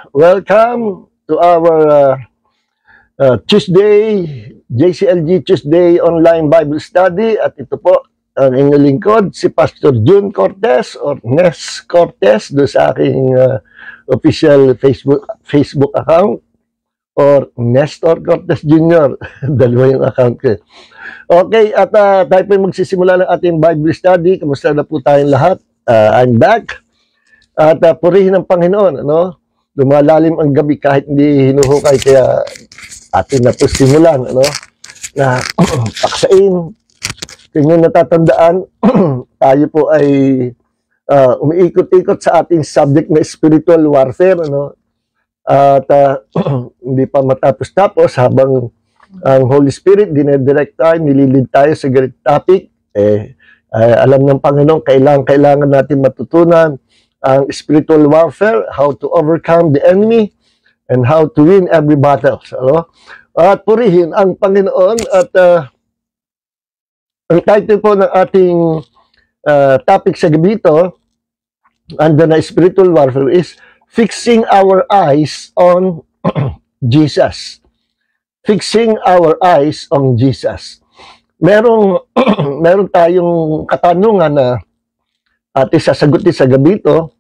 Welcome to our Tuesday, JCLG Tuesday Online Bible Study. At ito po ang inyong lingkod, si Pastor June Cortez or Nes Cortez do sa aking official Facebook account or Nestor Cortez Jr. Dalawa yung account ko. Okay, at tayo po magsisimula ng ating Bible Study. Kamusta na po tayong lahat? I'm back. At purihin ang Panginoon, ano? Lumalalim ang gabi kahit hindi hinuhukay, kaya atin na po simulan, ano? Na paksain. Kung yung natatandaan, tayo po ay umiikot-ikot sa ating subject na spiritual warfare, ano? At hindi pa matapos-tapos habang ang Holy Spirit dinedirect tayo, nililid tayo sa great topic. Alam ng Panginoon, kailangan natin matutunan ang spiritual warfare, how to overcome the enemy, and how to win every battle. So, at purihin ang Panginoon. At ang title po ng ating topic sa gabi ito, under na spiritual warfare, is Fixing Our Eyes on Jesus. Fixing our eyes on Jesus. Meron tayong katanungan na ating sasagutin sa gabi ito.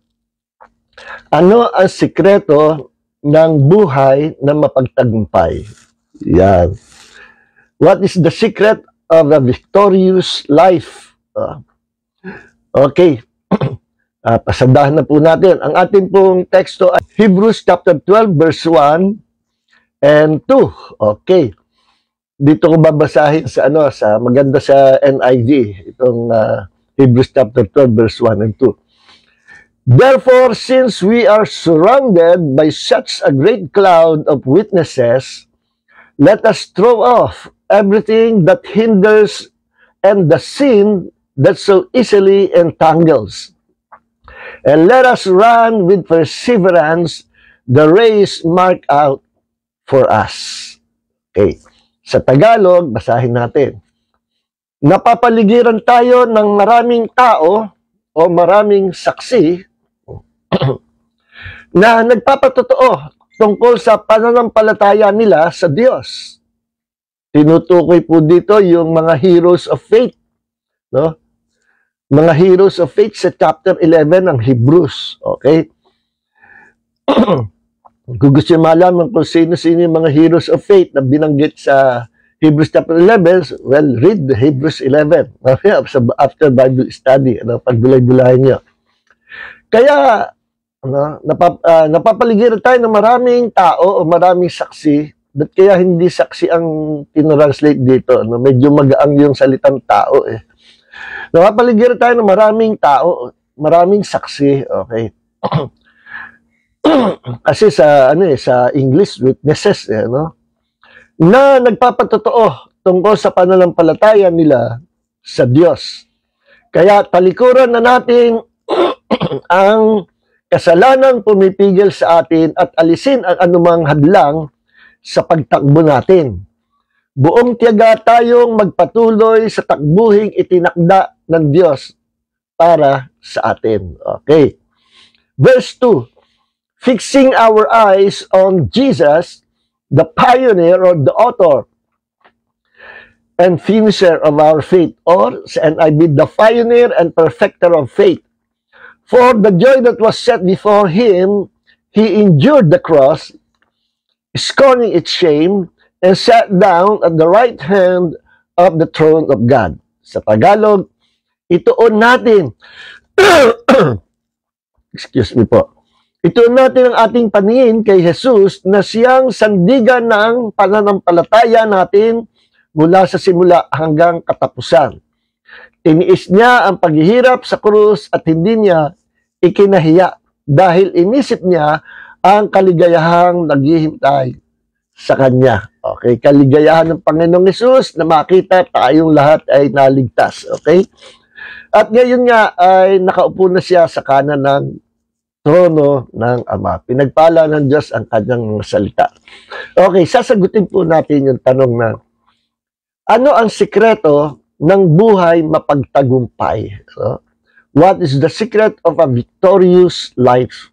Ano ang sikreto ng buhay na mapagtagumpay? Yan. What is the secret of a victorious life? Okay. Pasandahan na po natin. Ang ating pong teksto ay Hebrews chapter 12 verse 1 and 2. Okay. Dito ko babasahin sa maganda sa NIV, itong Hebrews chapter 12 verse 1 and 2. Therefore, since we are surrounded by such a great cloud of witnesses, let us throw off everything that hinders and the sin that so easily entangles. And let us run with perseverance the race marked out for us. Okay. Sa Tagalog, basahin natin. Napapaligiran tayo ng maraming tao o maraming saksi na nagpapatotoo tungkol sa pananampalataya nila sa Diyos. Tinutukoy po dito yung mga heroes of faith, no? Mga heroes of faith sa chapter 11 ng Hebrews. Okay? Kung gusto nyo malaman kung sino-sino yung mga heroes of faith na binanggit sa Hebrews chapter 11, well, read the Hebrews 11 after Bible study, pagbulay-bulayan nyo. Kaya, napapaligiran tayo ng maraming tao o maraming saksi, but kaya hindi saksi ang tinranslate dito. Medyo magaang yung salitang tao. Napapaligiran tayo ng maraming tao, maraming saksi, okay? Kasi sa English, witnesses, na nagpapatotoo tungkol sa pananampalataya nila sa Diyos. Kaya talikuran na natin ang kasalanang pumipigil sa atin at alisin ang anumang hadlang sa pagtakbo natin. Buong tiyaga tayong magpatuloy sa takbuhing itinakda ng Diyos para sa atin. Okay. Verse 2, fixing our eyes on Jesus, the pioneer or the author and finisher of our faith, or sa NIV, the pioneer and perfecter of faith. For the joy that was set before him, he endured the cross, scorning its shame, and sat down at the right hand of the throne of God. Sa Tagalog, ituon natin, excuse me po, ituon natin ang ating paningin kay Jesus na siyang sandigan ng pananampalataya natin mula sa simula hanggang katapusan. Tiniis niya ang paghihirap sa krus at hindi niya ikinahiya dahil inisip niya ang kaligayahang naghihintay sa Kanya. Okay? Kaligayahan ng Panginoong Hesus na makita tayong lahat ay naligtas. Okay? At ngayon nga ay nakaupo na siya sa kanan ng trono ng Ama. Pinagpala ng Diyos ang Kanyang salita. Okay, sasagutin po natin yung tanong na ano ang sikreto ng buhay mapagtagumpay? So, what is the secret of a victorious life?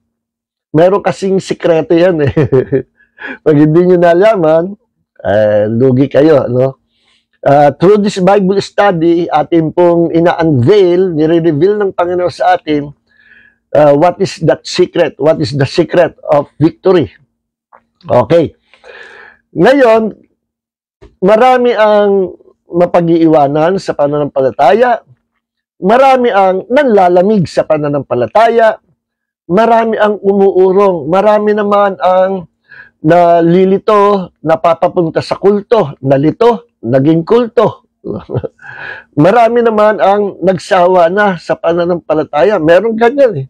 Meron kasing sikreto yan eh. Pag hindi nyo nalaman, lugi kayo, no? Through this Bible study, atin pong ina-unveil, nire-reveal ng Panginoon sa atin, what is that secret? What is the secret of victory? Okay. Ngayon, marami ang mapag-iiwanan sa pananampalataya, marami ang nanlalamig sa pananampalataya, marami ang umuurong, marami naman ang nalilito, napapapunta sa kulto, nalito, naging kulto. Marami naman ang nagsawa na sa pananampalataya. Meron ganyan eh.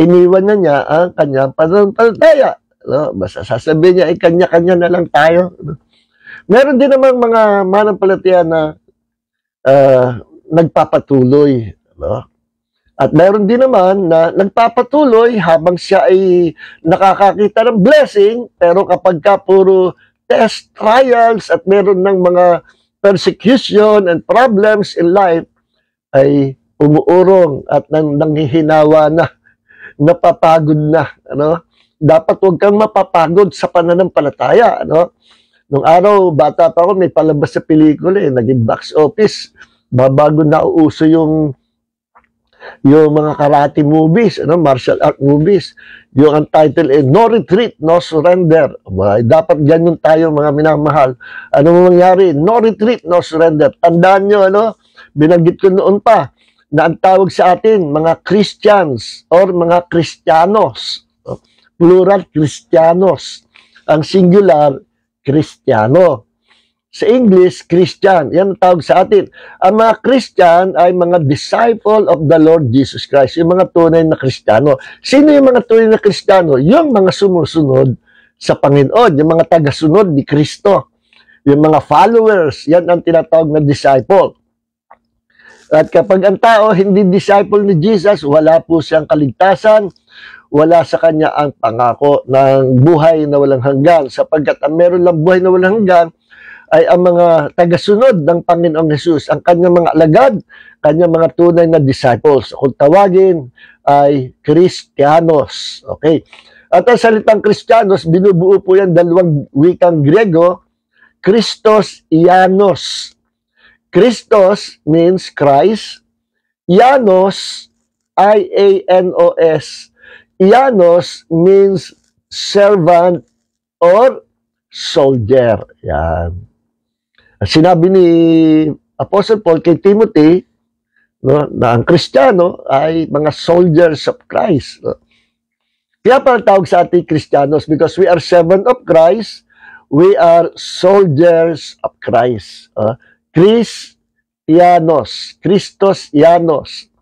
Iniwan na niya ang kanyang pananampalataya. No? Basta sasabihin niya, kanya-kanya na lang tayo. Meron din namang mga mananampalataya na nagpapatuloy. No? At mayroon din naman na nagpapatuloy habang siya ay nakakakita ng blessing, pero kapag ka puro test, trials, at meron ng mga persecution and problems in life, ay umuurong at nanghihinawa na, napapagod na. Ano? Dapat huwag kang mapapagod sa pananampalataya. Ano? Nung araw, bata pa ako, may palabas sa pelikula, naging box office. Bago na uuso yung mga karate movies, martial art movies. Yung ang title No Retreat, No Surrender. Dapat ganyan tayo mga minamahal. Ano mangyari? No Retreat, No Surrender. Tandaan nyo, binanggit ko noon pa, na ang tawag sa atin, mga Christians or mga Kristiyanos. Plural, Kristiyanos. Ang singular, Kristiyano. Sa English, Christian. Yan ang tawag sa atin. Ang mga Christian ay mga disciple of the Lord Jesus Christ. Yung mga tunay na Kristiyano. Sino yung mga tunay na Kristiyano? Yung mga sumusunod sa Panginoon. Yung mga tagasunod ni Kristo. Yung mga followers. Yan ang tinatawag na disciple. At kapag ang tao hindi disciple ni Jesus, wala po siyang kaligtasan. Wala sa kanya ang pangako ng buhay na walang hanggan. Sapagkat ang meron lang buhay na walang hanggan, ay ang mga tagasunod ng Panginoong Jesus, ang kanyang mga alagad, kanyang mga tunay na disciples. Kung tawagin ay Kristiyanos. Okay. At ang salitang Kristiyanos, binubuo po yan dalawang wikang Griego, Christos, Ianos. Christos means Christ. Ianos, I-A-N-O-S. Ianos means servant or soldier. Yan. Sinabi ni Apostle Paul kay Timothy, na ang Kristiyano ay mga soldiers of Christ. Kaya pala tawag sa ating Kristiyanos because we are servant of Christ, we are soldiers of Christ. Christianos, Christos Ianos,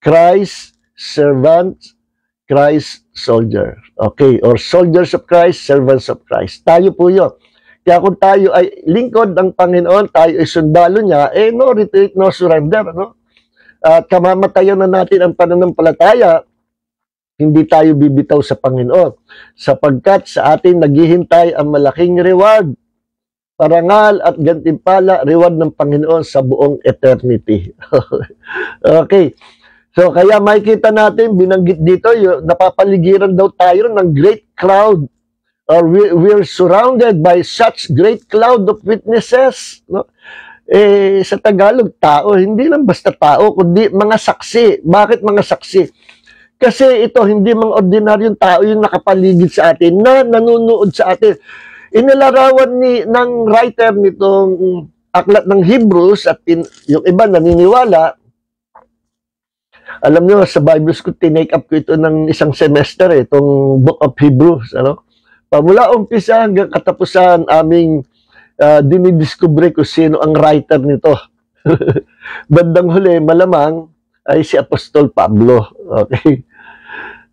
Christ servant, Christ soldier. Okay, or soldiers of Christ, servants of Christ. Tayo po yun. Kaya kung tayo ay lingkod ng Panginoon, tayo ay sundalo niya, no retreat, no surrender, At kamamatayan na natin ang pananampalataya, hindi tayo bibitaw sa Panginoon. Sapagkat sa atin naghihintay ang malaking reward, parangal at gantimpala, reward ng Panginoon sa buong eternity. Okay. So, kaya makikita natin, binanggit dito, napapaligiran daw tayo ng great crowd. Or we're surrounded by such great cloud of witnesses. No? Sa Tagalog, tao, hindi lang basta tao, kundi mga saksi. Bakit mga saksi? Kasi ito, hindi mga ordinaryong tao yung nakapaligid sa atin, na nanunood sa atin. Inilarawan ng writer nitong aklat ng Hebrews, at yung iba naniniwala, alam nyo, sa Bible School, tinake up ko ito ng isang semester, itong Book of Hebrews, Pamula umpisa hanggang katapusan, aming dinidiscover kung sino ang writer nito. Bandang huli, malamang, ay si Apostol Pablo. Okay?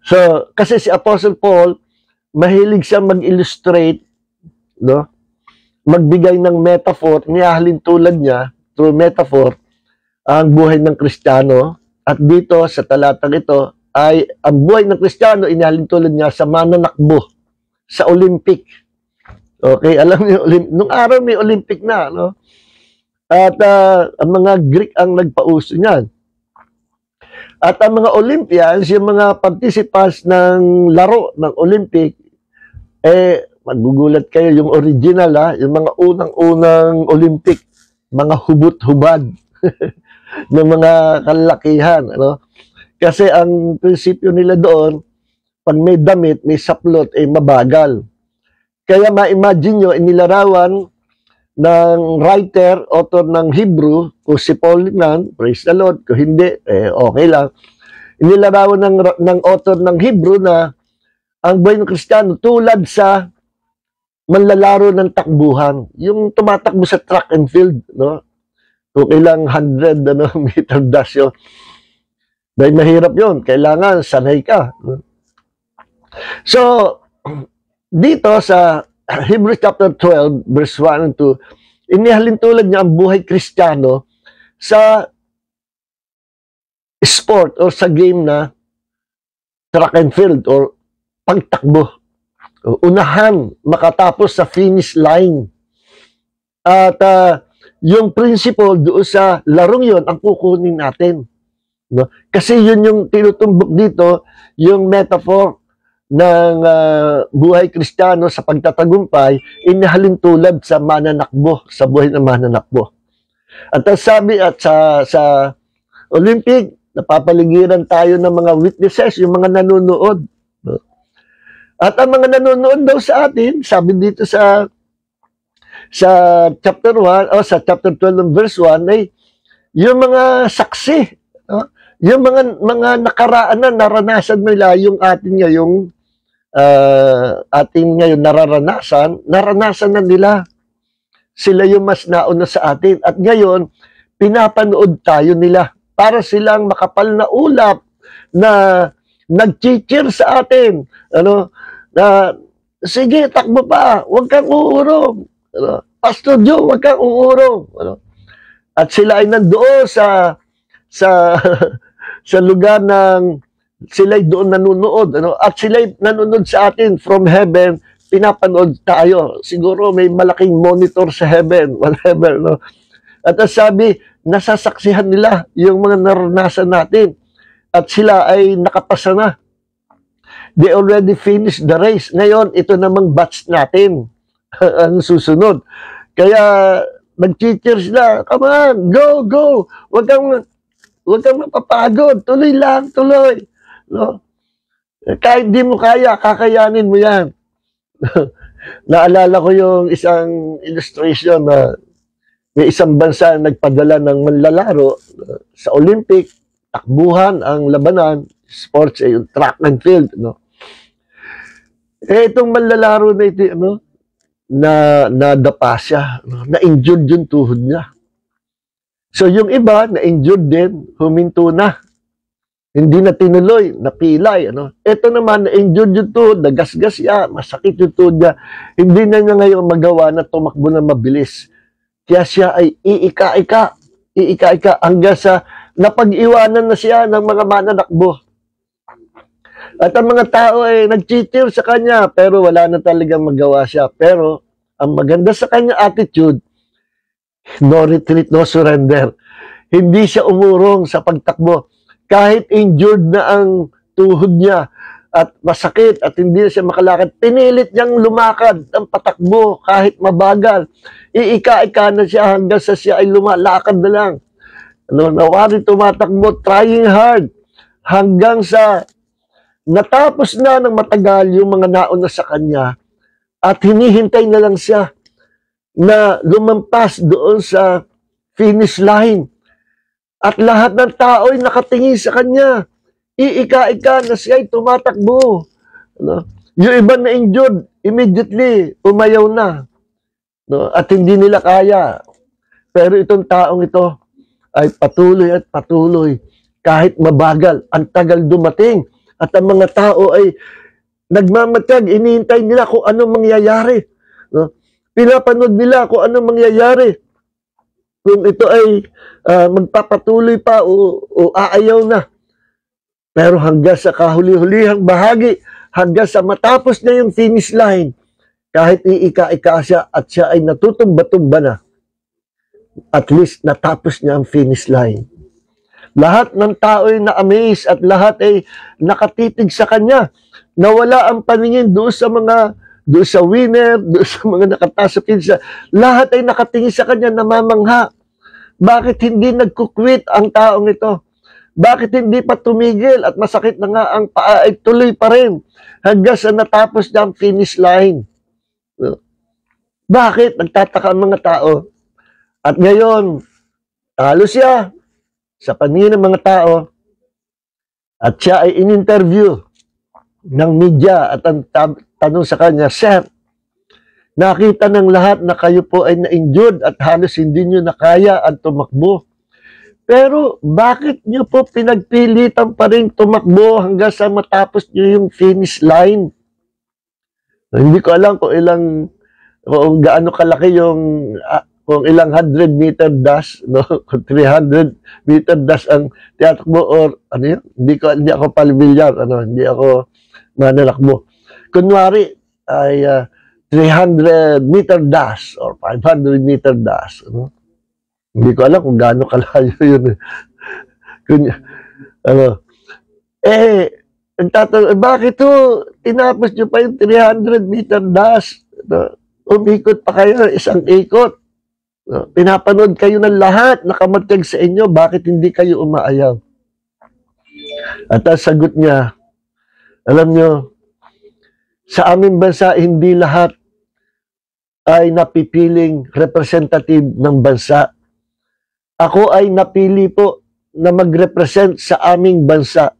So, kasi si Apostle Paul, mahilig siya mag-illustrate, magbigay ng metaphor, niyahalin tulad niya, through metaphor, ang buhay ng Kristiyano. At dito, sa talatang ito, ay ang buhay ng Kristiyano, inihalin tulad niya sa mananakbo sa Olympic. Okay, alam niyo, nung araw may Olympic na, At ang mga Greek ang nagpauso niyan. At ang mga Olympians, yung mga participants ng laro ng Olympic, magugulat kayo, yung original, yung mga unang-unang Olympic, mga hubot-hubad ng mga kalakihan. Ano? Kasi ang prinsipyo nila doon, pag may damit, may saplot, mabagal. Kaya ma-imagine nyo, inilarawan ng writer, author ng Hebrew, kung si Paul nan, praise the Lord, kung hindi, okay lang. Inilarawan ng author ng Hebrew na ang buhay ng Kristiyano tulad sa manlalaro ng takbuhan. Yung tumatakbo sa track and field, no? Kung ilang 100 meter dash yun. Dahil mahirap yun. Kailangan sanay ka. No? So, dito sa Hebrews chapter 12, verse 1 and 2, inihalin tulad niya ang buhay Kristiyano sa sport o sa game na track and field or pagtakbo. Unahan, makatapos sa finish line. At yung principle doon sa larong yon ang kukunin natin. No? Kasi yun yung tinutumbok dito, yung metaphor ng buhay Kristiyano sa pagtatagumpay, inihalin tulad sa mananakbo, sa buhay ng mananakbo. At ang sabi at sa Olympic, napapaligiran tayo ng mga witnesses, yung mga nanonood. No? At ang mga nanonood daw sa atin, sabi dito sa chapter 1 o sa chapter 12 ng verse 1 ay yung mga saksi, no? Yung mga nakaraan na naranasan nila yung atin ngayon naranasan na nila. Sila yung mas nauna sa atin at ngayon pinapanood tayo nila para silang makapal na ulap na nag-cheer sa atin. Ano? Na sige, takbo pa, huwag kang uurong. Ano? Pastor Joe, huwag kang uurong. Ano? At sila ay nandoon sa sa lugar ng sila'y doon nanonood. Ano? At sila'y nanonood sa atin from heaven, pinapanood tayo. Siguro may malaking monitor sa heaven, whatever. No? At sabi, nasasaksihan nila yung mga naranasan natin. At sila ay nakapasa na. They already finished the race. Ngayon, ito namang batch natin ang susunod. Kaya, nag-cheer sila. Come on, go, go. Huwag kang mapapagod. Tuloy lang, tuloy. No? Kahit di mo kaya, kakayanin mo yan. Naalala ko yung isang illustration na may isang bansa na nagpadala ng manlalaro sa Olympic, takbuhan ang labanan, sports, yung track and field, no? Itong manlalaro na ito, nadapa siya, na-injured yung tuhod niya. So yung iba, na-injured din, huminto na. Hindi na tinuloy, napilay. Ito naman, na-injured yung tuhod, nagasgas siya, masakit yung tuhod niya. Hindi na niya ngayon magawa na tumakbo na mabilis. Kaya siya ay iika-ika hanggang sa napag-iwanan na siya ng mga mananakbo. At ang mga tao ay nag-cheer sa kanya, pero wala na talagang magawa siya. Pero ang maganda sa kanya attitude, no retreat, no surrender. Hindi siya umurong sa pagtakbo. Kahit injured na ang tuhod niya at masakit at hindi na siya makalakad, pinilit niyang lumakad ang patakbo kahit mabagal. Iika-ika na siya hanggang sa siya ay lumalakad na lang. Nawari tumatakbo, trying hard, hanggang sa natapos na ng matagal yung mga nauna sa kanya at hinihintay na lang siya na lumampas doon sa finish line. At lahat ng tao ay nakatingin sa kanya. Iika-ika na siya ay tumatakbo. Yung iba na injured, immediately, umayaw na. At hindi nila kaya. Pero itong taong ito ay patuloy at patuloy. Kahit mabagal, ang tagal dumating. At ang mga tao ay nagmamatag, inihintay nila kung ano mangyayari. Pinapanood nila kung ano mangyayari. Kung ito ay magpapatuloy pa o aayaw na. Pero hanggang sa kahuli-hulihang bahagi, hanggang sa matapos na yung finish line, kahit iika-ika siya at siya ay natutumba-tumba na, at least natapos niya ang finish line. Lahat ng tao ay na-amaze at lahat ay nakatitig sa kanya. Nawala ang paningin doon sa winner, doon sa mga nakataas sa pinsa. Lahat ay nakatingin sa kanya, namamangha. Bakit hindi nagkukwit ang taong ito? Bakit hindi pa tumigil at masakit na nga ang paa ay tuloy pa rin hanggang sa natapos niya ang finish line? Bakit? Nagtataka ang mga tao. At ngayon, talo siya sa paningin ng mga tao at siya ay in-interview ng media at ang tanong sa kanya, Sir, nakita ng lahat na kayo po ay na-injured at halos hindi nyo nakaya at tumakbo. Pero bakit nyo po pinagpilitan pa rin tumakbo hanggang sa matapos nyo yung finish line? Hindi ko alam kung gaano kalaki kung ilang 100-meter dash, no? Kung 300-meter dash ang tiyatakbo or ano yun? Hindi ako palibilyar, hindi ako manalakbo. Kunwari ay 300-meter dash or 500-meter dash, Hindi ko alam kung gaano kalayo yun. Bakit tinapos nyo pa yung 300-meter dash? Umikot pa kayo, isang ikot. Pinapanood kayo ng lahat, nakamatag sa inyo, bakit hindi kayo umaayaw? At ang sagot niya, alam nyo, sa aming bansa, hindi lahat ay napipiling representative ng bansa. Ako ay napili po na mag-represent sa aming bansa.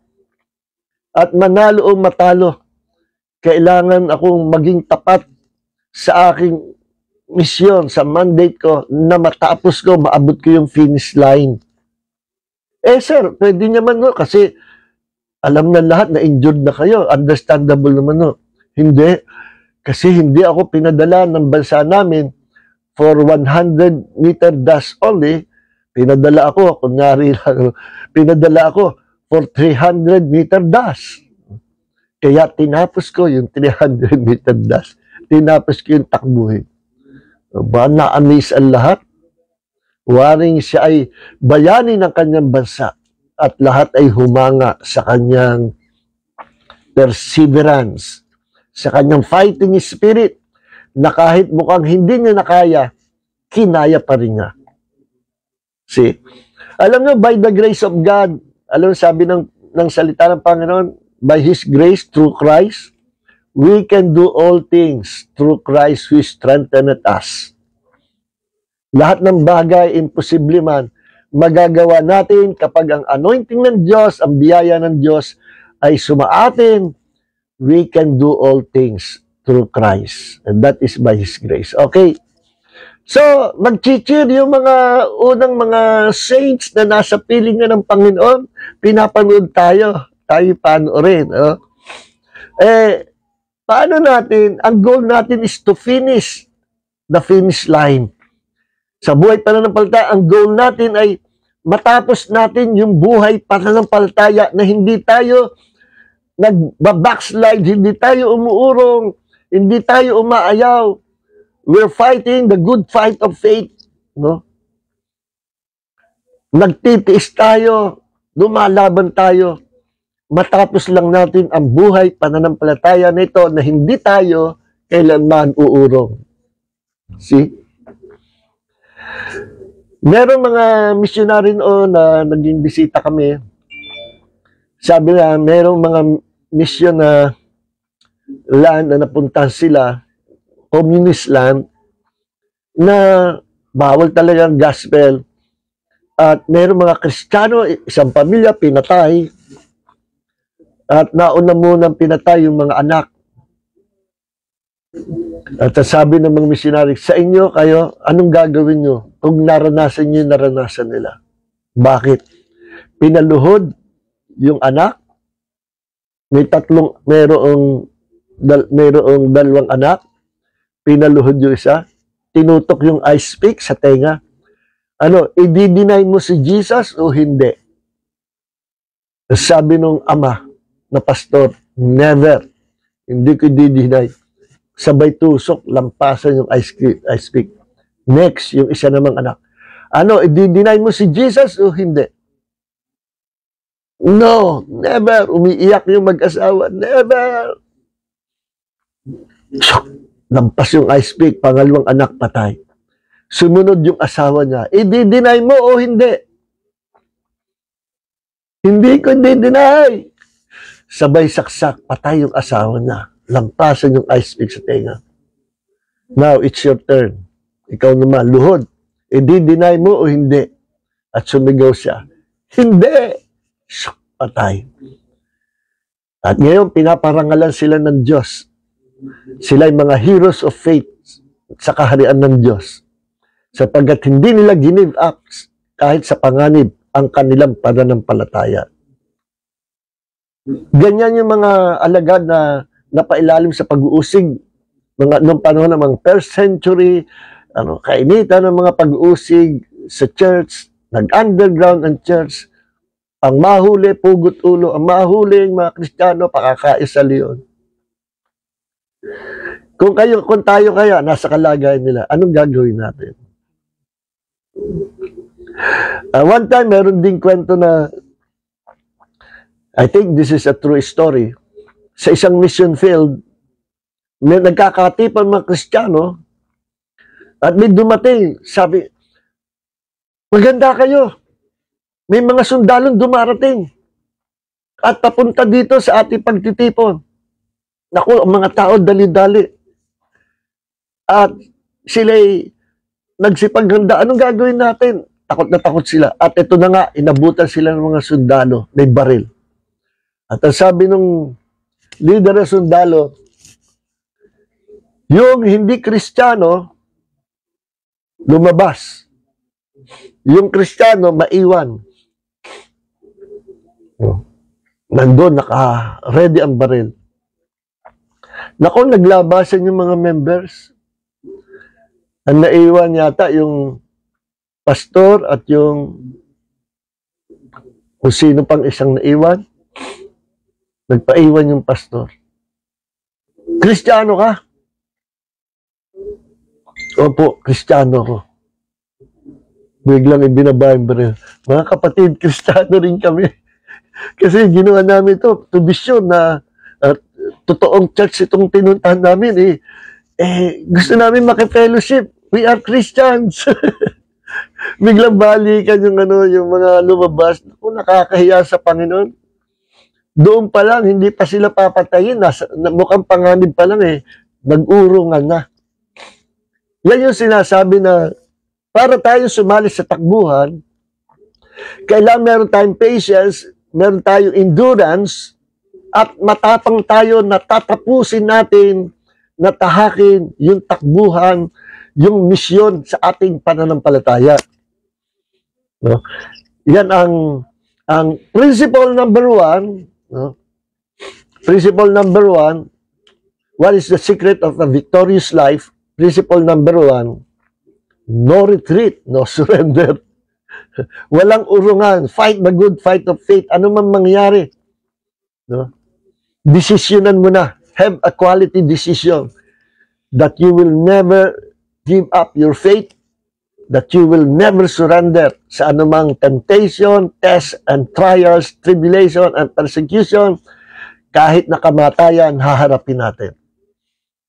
At manalo o matalo, kailangan akong maging tapat sa aking misyon, sa mandate ko, na matapos ko, maabot ko yung finish line. Sir, pwede naman kasi alam na lahat na injured na kayo. Understandable naman Hindi. Kasi hindi ako pinadala ng bansa namin for 100-meter dash only. Pinadala ako for 300-meter dash. Kaya tinapos ko yung 300-meter dash. Tinapos ko yung takbuhin. Ba, na-amaze ang lahat? Waring siya ay bayani ng kanyang bansa at lahat ay humanga sa kanyang perseverance, sa kanyang fighting spirit na kahit mukhang hindi niya nakaya, kinaya pa rin niya. See? Alam nyo, by the grace of God, alam sabi ng salita ng Panginoon, by His grace, through Christ, we can do all things through Christ who strengtheneth us. Lahat ng bagay, imposible man, magagawa natin kapag ang anointing ng Diyos, ang biyaya ng Diyos ay sumaatin. We can do all things through Christ. And that is by His grace. Okay. So, mag-cheer yung mga unang mga saints na nasa pilingan ng Panginoon. Pinapanood tayo panoorin. Paano natin? Ang goal natin is to finish the finish line. Sa buhay pananampalataya, ang goal natin ay matapos natin yung buhay pananampalataya na hindi tayo nag-backslide, hindi tayo umuurong, hindi tayo umaayaw. We're fighting the good fight of faith. No? Nagtitiis tayo, lumalaban tayo. Matapos lang natin ang buhay pananampalataya nito na hindi tayo kailanman uurong. See? Merong mga missionary na naging bisita kami. Sabi na, merong mga mission na land na napuntahan sila, communist land, na bawal talaga ang gospel. At merong mga Kristiyano, isang pamilya, pinatay. At nauna munang pinatay yung mga anak. At sabi ng mga missionary, sa inyo kayo, anong gagawin nyo kung naranasan nyo yung naranasan nila? Bakit? Pinaluhod yung anak, merong dalawang anak, pinaluhod yung isa, tinutok yung ice pick sa tenga. I-deny mo si Jesus o hindi? Sabi nung ama na pastor, never. Hindi ko i-deny. Sabay tusok, lampasan yung ice pick. Next, yung isa namang anak. I-deny mo si Jesus o hindi? No, never. Umiiyak yung mag-asawa. Never. Lampas yung ice pick, pangalawang anak patay. Sumunod yung asawa niya. I-deny mo o hindi? Hindi ko i-deny. Sabay saksak, patay yung asawa niya. Lampasan yung ice pick sa tenga. Now, it's your turn. Ikaw naman, luhod. I-deny mo o hindi? At sumigaw siya. Hindi. Patay. At ngayon, pinaparangalan sila ng Diyos. Sila ay mga heroes of faith sa kaharian ng Diyos. Sapagkat hindi nila give up kahit sa panganib ang kanilang pananampalataya. Ganyan yung mga alagad na napailalim sa pag-uusig noong panahon ng mga first century, kainitan ng mga pag-uusig sa church, nag-underground ang church, ang mahuli, pugot ulo, ang mahuli ng mga Kristiyano, pakakaisa leon. Kung tayo kaya, nasa kalagayan nila, anong gagawin natin? One time, meron ding kwento na, I think this is a true story, sa isang mission field, may nagkakatipan mga Kristiyano, at may dumating, sabi, maganda kayo, may mga sundalong dumarating at papunta dito sa ating pagtitipon. Naku, ang mga tao dali-dali. At sila'y nagsipaghanda. Anong gagawin natin? Takot na takot sila. At ito na nga, inabutan sila ng mga sundalo. May baril. At ang sabi ng leader ng sundalo, yung hindi Kristiyano, lumabas. Yung Kristiyano, maiwan. Nandun, naka-ready ang baril. Naku, naglabasan yung mga members. Ang naiwan yata yung pastor at yung kung sino pang isang naiwan. Nagpaiwan yung pastor. Kristiyano ka? Opo, Kristiyano ko. Biglang ibinaba yung baril. Mga kapatid, Kristiyano rin kami. Kasi ginawa namin ito, to be sure na totoong church itong tinuntahan namin. Gusto namin makifellowship. We are Christians. Biglang balikan yung mga lumabas. Kung nakakahiya sa Panginoon. Doon pa lang, hindi pa sila papatayin. Mukhang panganib pa lang nag-urungan na. Yan yung sinasabi na para tayo sumali sa takbuhan, kailangan meron tayong patience, meron tayong endurance, at matapang tayo na tatapusin natin, natahakin yung takbuhan, yung misyon sa ating pananampalataya. No? Yan ang principle number 1. No? Principle number 1, what is the secret of a victorious life? Principle number 1, no retreat, no surrender. Walang urungan. Fight the good fight of faith. Ano man mangyari. No? Desisyonan mo na. Have a quality decision that you will never give up your faith, that you will never surrender sa anumang temptation, test, and trials, tribulation, and persecution. Kahit na kamatayan, haharapin natin.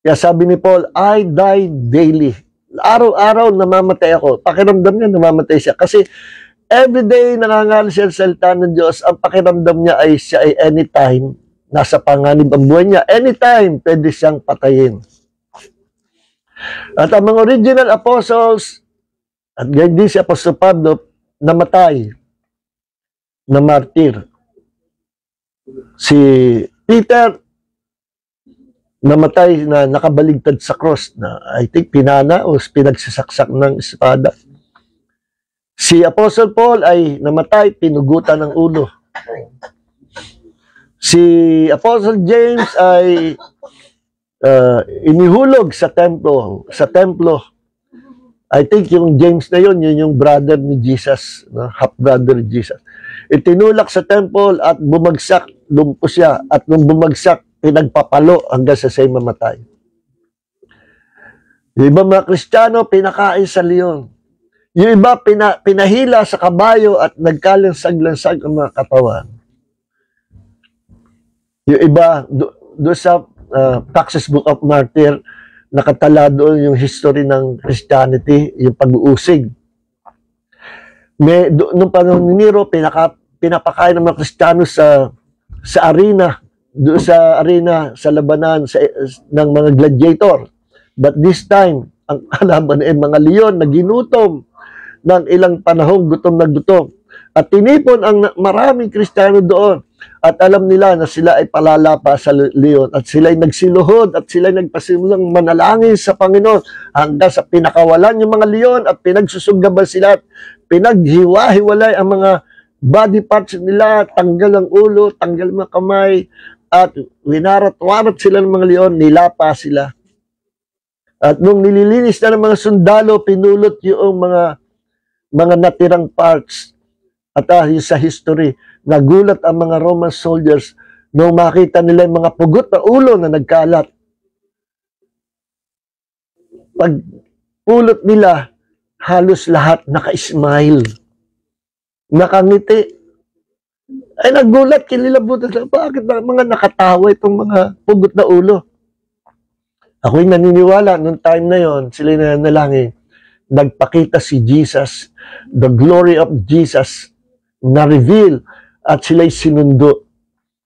Kaya sabi ni Paul, I die daily. Araw-araw namamatay ako. Pakiramdam niya, namamatay siya. Kasi everyday nangangaral siya sa salita ng Diyos, ang pakiramdam niya ay siya ay anytime, nasa panganib ang buhay niya, anytime, pwede siyang patayin. At ang mga original apostles, at ganyan din si Apostol Pablo, namatay, na martir. Si Peter, namatay na nakabaligtad sa cross na I think pinana o pinagsasaksak ng espada. Si Apostle Paul ay namatay, pinugutan ng ulo. Si Apostle James ay inihulog sa templo. Sa templo. I think yung James na yun yung brother ni Jesus, no? Half-brother ni Jesus. Itinulak sa temple at bumagsak, lumpo siya. At nung bumagsak, pinagpapalo hanggang sa siya'y mamatay. Yung iba mga Kristiyano, pinakain sa leon. Yung iba, pinahila sa kabayo at nagkalansag-lansag ang mga katawan. Yung iba, doon sa Praxis Book of Martyr, nakatala doon yung history ng Christianity, yung pag-uusig. Nung panahon ni Nero, pinapakain ng mga Kristiyano sa arena, doon sa arena, sa labanan ng mga gladiator. But this time, ang kalaban ay mga leon na ginutom ng ilang panahong gutom na gutom. At tinipon ang maraming Kristiyano doon. At alam nila na sila ay palalapa sa leon. At sila ay nagsiluhod at sila ay nagpasimulang manalangin sa Panginoon hanggang sa pinakawalan yung mga leon at pinagsusugaban sila at pinaghiwa-hiwalay ang mga body parts nila, tanggal ang ulo, tanggal ang mga kamay, at winarat-warat sila ng mga leon, nilapa sila. At nung nililinis na ng mga sundalo, pinulot yung mga natirang parts. At yung sa history, nagulat ang mga Roman soldiers nung makita nila yung mga pugot na ulo na nagkalat. Pag pulot nila, halos lahat naka-smile. Nakangiti. Ay nagulat, kinilabutan na, bakit mga nakatawa itong mga pugot na ulo? Ako'y naniniwala, nung time na yon, sila na nalangin, nagpakita si Jesus, the glory of Jesus, na-reveal, at sila'y sinundo.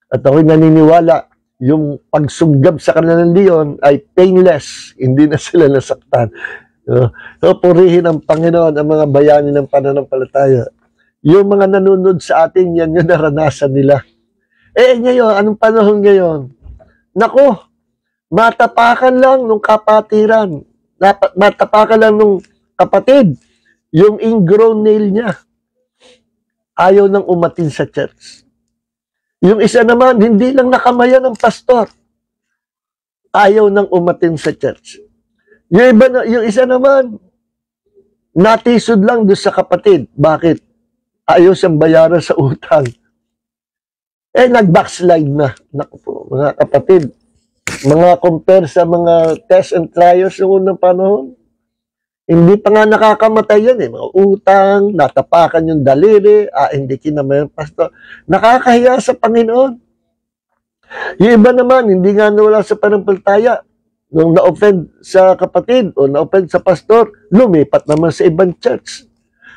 At ako'y naniniwala, yung pagsunggab sa kanilang leon ay painless, hindi na sila nasaktan. So, purihin ang Panginoon, ang mga bayani ng pananampalataya. Yung mga nanonood sa atin, yan yung naranasan nila. Ngayon, anong panahon ngayon? Nako, matapakan lang nung kapatiran. Matapakan lang nung kapatid. Yung ingrown nail niya. Ayaw nang umatin sa church. Yung isa naman, hindi lang nakamaya ng pastor. Ayaw nang umatin sa church. Yung isa naman, natisod lang doon sa kapatid. Bakit? Ayaw siyang bayaran sa utang. Nag-backslide na. Naku po, mga kapatid. Mga compare sa mga tests and trials ng unang panahon. Hindi pa nga nakakamatay yan eh. Mga utang, natapakan yung daliri, hindi kinamayan pastor. Nakakahiya sa Panginoon. Yung iba naman, hindi nga nawala sa panampalataya. Nung na-offend sa kapatid o na-offend sa pastor, lumipat naman sa ibang church.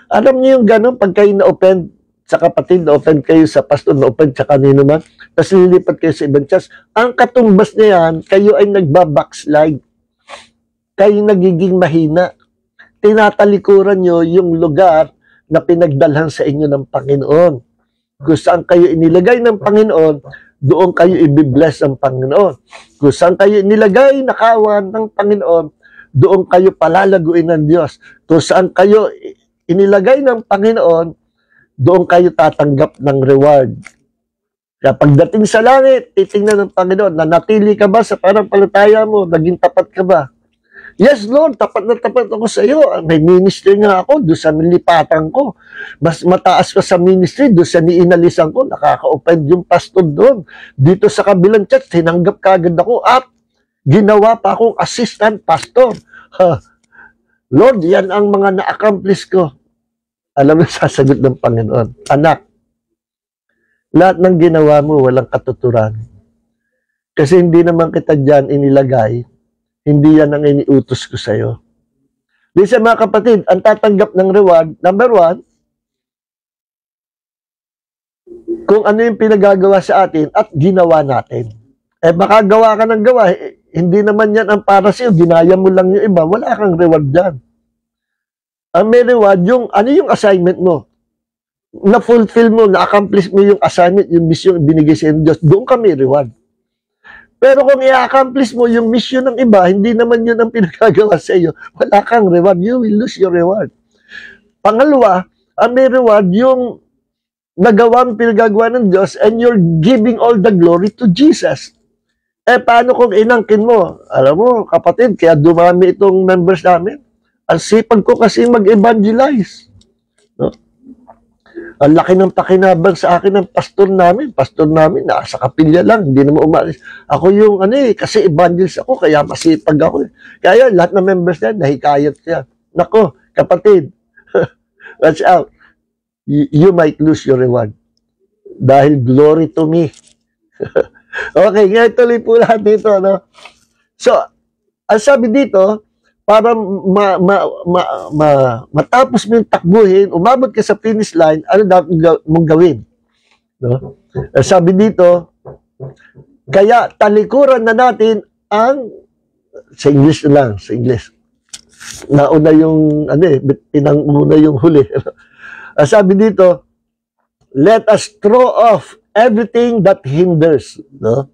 Alam niyo yung gano'n, pag kayo na-offend sa kapatid, na-offend kayo sa pastor, na-offend sa kanino man, tapos lilipat kayo sa ibang church, ang katumbas na yan, kayo ay nagbabackslide. Kayo nagiging mahina. Tinatalikuran nyo yung lugar na pinagdalhan sa inyo ng Panginoon. Kung saan kayo inilagay ng Panginoon, doon kayo ibibless ng Panginoon. Kung saan kayo inilagay na kawan ng Panginoon, doon kayo palalaguin ng Diyos. Kung saan kayo inilagay ng Panginoon, doon kayo tatanggap ng reward. Kaya pagdating sa langit, titingnan ng Panginoon, nanatili ka ba sa pananampalataya mo? Naging tapat ka ba? Yes, Lord, tapat na tapat ako sa iyo. May ministry nga ako, doon sa nilipatan ko. Mas mataas pa sa ministry, doon sa niinalisan ko, nakaka-offend yung pastor doon. Dito sa kabilang church, tinanggap kagad ako at ginawa pa akong assistant pastor. Lord, yan ang mga na-accomplish ko. Alam mo, sasagot ng Panginoon, anak, lahat ng ginawa mo, walang katuturan. Kasi hindi naman kita dyan inilagay, hindi yan ang iniutos ko sa'yo. Di sa mga kapatid, ang tatanggap ng reward, number one, kung ano yung pinagagawa sa atin at ginawa natin. Baka gawa ka ng gawa, hindi naman yan ang para sa'yo, ginaya mo lang yung iba, wala kang reward dyan. Ang may reward, ano yung assignment mo? Na-fulfill mo, na-accomplish mo yung assignment, yung mission binigay sa Diyos, doon ka may reward. Pero kung i-accomplish mo yung mission ng iba, hindi naman yun ang pinagagawa sa iyo, wala kang reward. You will lose your reward. Pangalawa, ang may reward yung nagawa ang pinagagawa ng Diyos and you're giving all the glory to Jesus. Paano kung inangkin mo? Alam mo, kapatid, kaya dumami itong members namin. Ang sipag ko kasi mag-evangelize. No? Ang laki ng pakinabang sa akin ng pastor namin. Pastor namin, nasa kapilya lang, hindi naman umalis. Ako yung, kasi evangelist ako, kaya masipag ako. Kaya lahat ng members niya, nahikayat siya. Nako, kapatid, watch out. You might lose your reward. Dahil glory to me. Okay, ngayon tuloy po lahat dito, no? So, ang sabi dito, para matapos mo yung takbuhin, umabot ka sa finish line, ano dapat mong gawin? No? Ang sabi dito, kaya talikuran na natin ang, sa English na lang, sa English. Nauna yung, pinanguna yung huli. Ang sabi dito, let us throw off everything that hinders. No?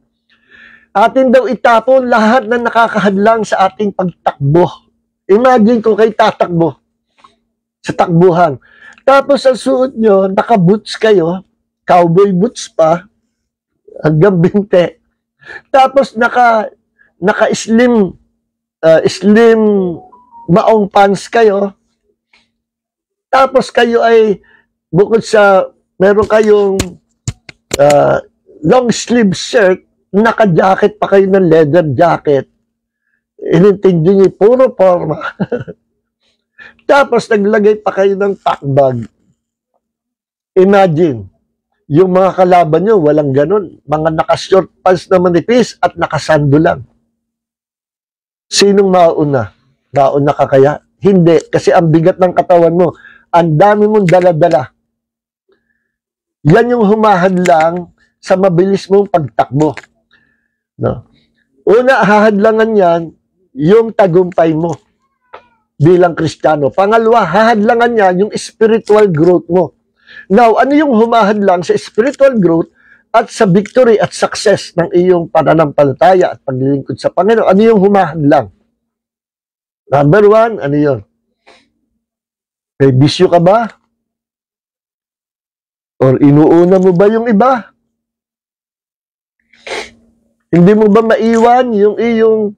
Atin daw itapon lahat na nakakahadlang sa ating pagtakbo. Imagine kung kayo tatakbo sa takbuhan. Tapos ang suot nyo, naka-boots kayo, cowboy boots pa, hanggang binte. Tapos naka-slim maong pants kayo. Tapos kayo ay, bukod sa, meron kayong long sleeve shirt, naka-jacket pa kayo ng leather jacket. Inintindi nyo, puro forma. Tapos naglagay pa kayo ng pack bag. Imagine, yung mga kalaban nyo, walang ganun. Mga naka-short pants na manipis at nakasando lang. Sinong mauna? Mauna ka kaya? Hindi, kasi ang bigat ng katawan mo. Ang dami mong dala-dala. Yan yung humahadlang sa mabilis mong pagtakbo. No? Una, hahadlangan yan yung tagumpay mo bilang Kristiyano. Pangalawa, hahadlangan yan yung spiritual growth mo. Now, ano yung humahadlang sa spiritual growth at sa victory at success ng iyong pananampalataya at paglilingkod sa Panginoon? Ano yung humahadlang? Number one, ano yun? May bisyo ka ba? Or inuuna mo ba yung iba? Hindi mo ba maiwan yung iyong